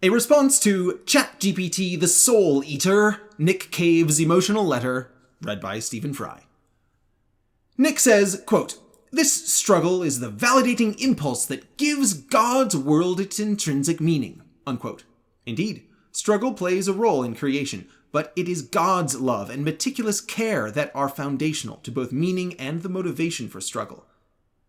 A response to ChatGPT the Soul Eater, Nick Cave's emotional letter, read by Stephen Fry. Nick says, quote, "This struggle is the validating impulse that gives God's world its intrinsic meaning," unquote. Indeed, struggle plays a role in creation, but it is God's love and meticulous care that are foundational to both meaning and the motivation for struggle.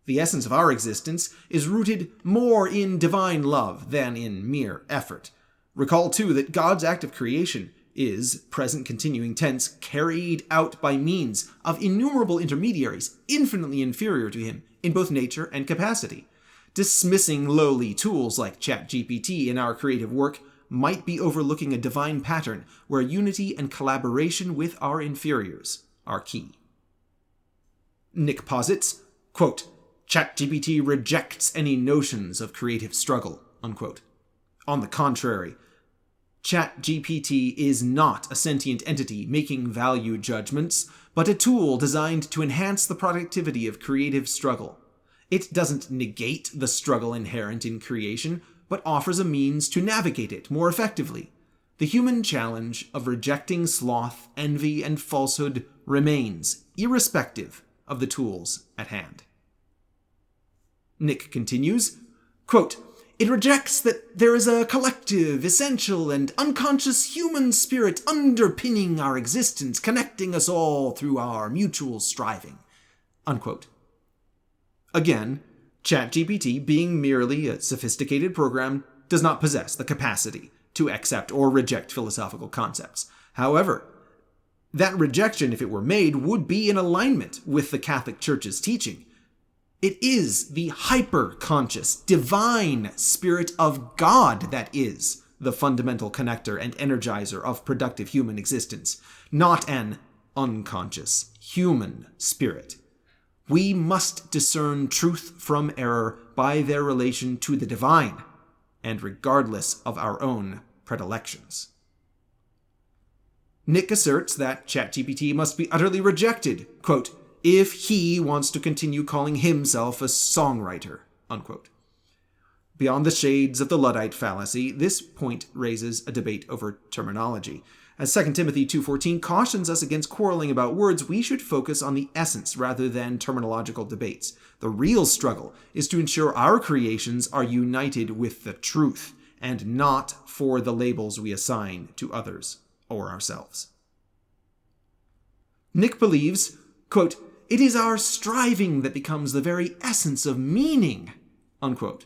The essence of our existence is rooted more in divine love than in mere effort. Recall, too, that God's act of creation is, present continuing tense, carried out by means of innumerable intermediaries infinitely inferior to him in both nature and capacity. Dismissing lowly tools like ChatGPT in our creative work might be overlooking a divine pattern where unity and collaboration with our inferiors are key. Nick posits, quote, "ChatGPT rejects any notions of creative struggle," unquote. On the contrary, ChatGPT is not a sentient entity making value judgments, but a tool designed to enhance the productivity of creative struggle. It doesn't negate the struggle inherent in creation, but offers a means to navigate it more effectively. The human challenge of rejecting sloth, envy, and falsehood remains, irrespective of the tools at hand. Nick continues, quote, "It rejects that there is a collective, essential, and unconscious human spirit underpinning our existence, connecting us all through our mutual striving," unquote. Again, ChatGPT, being merely a sophisticated program, does not possess the capacity to accept or reject philosophical concepts. However, that rejection, if it were made, would be in alignment with the Catholic Church's teaching. It is the hyper-conscious, divine Spirit of God that is the fundamental connector and energizer of productive human existence, not an unconscious human spirit. We must discern truth from error by their relation to the divine, and regardless of our own predilections. Nick asserts that ChatGPT must be utterly rejected, quote, "if he wants to continue calling himself a songwriter," unquote. Beyond the shades of the Luddite fallacy, this point raises a debate over terminology. As 2 Timothy 2:14 cautions us against quarreling about words, we should focus on the essence rather than terminological debates. The real struggle is to ensure our creations are united with the truth, and not for the labels we assign to others or ourselves. Nick believes, quote, "it is our striving that becomes the very essence of meaning," unquote.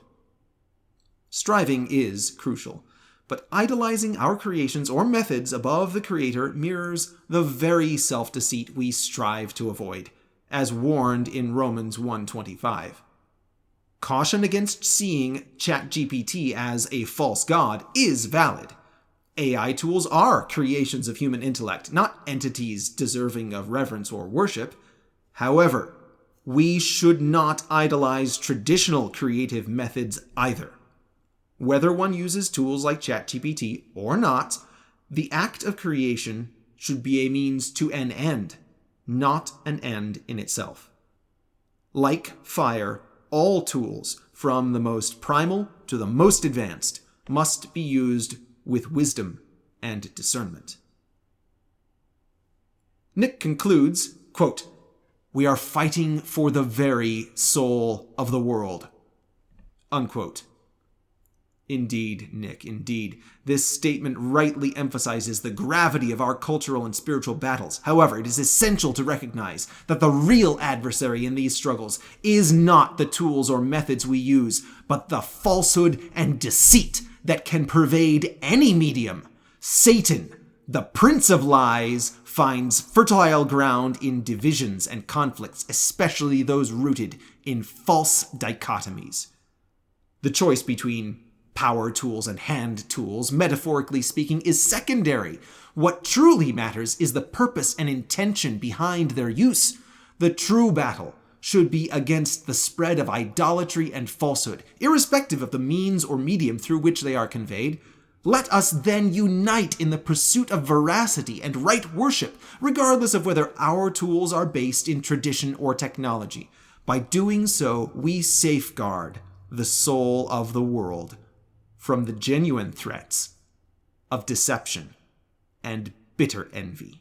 Striving is crucial, but idolizing our creations or methods above the Creator mirrors the very self-deceit we strive to avoid, as warned in Romans 1:25. Caution against seeing ChatGPT as a false god is valid. AI tools are creations of human intellect, not entities deserving of reverence or worship. However, we should not idolize traditional creative methods either. Whether one uses tools like ChatGPT or not, the act of creation should be a means to an end, not an end in itself. Like fire, all tools, from the most primal to the most advanced, must be used with wisdom and discernment. Nick concludes, quote, "we are fighting for the very soul of the world," unquote. Indeed, Nick, indeed. This statement rightly emphasizes the gravity of our cultural and spiritual battles. However, it is essential to recognize that the real adversary in these struggles is not the tools or methods we use, but the falsehood and deceit that can pervade any medium. Satan, the prince of lies, finds fertile ground in divisions and conflicts, especially those rooted in false dichotomies. The choice between power tools and hand tools, metaphorically speaking, is secondary. What truly matters is the purpose and intention behind their use. The true battle should be against the spread of idolatry and falsehood, irrespective of the means or medium through which they are conveyed. Let us then unite in the pursuit of veracity and right worship, regardless of whether our tools are based in tradition or technology. By doing so, we safeguard the soul of the world from the genuine threats of deception and bitter envy.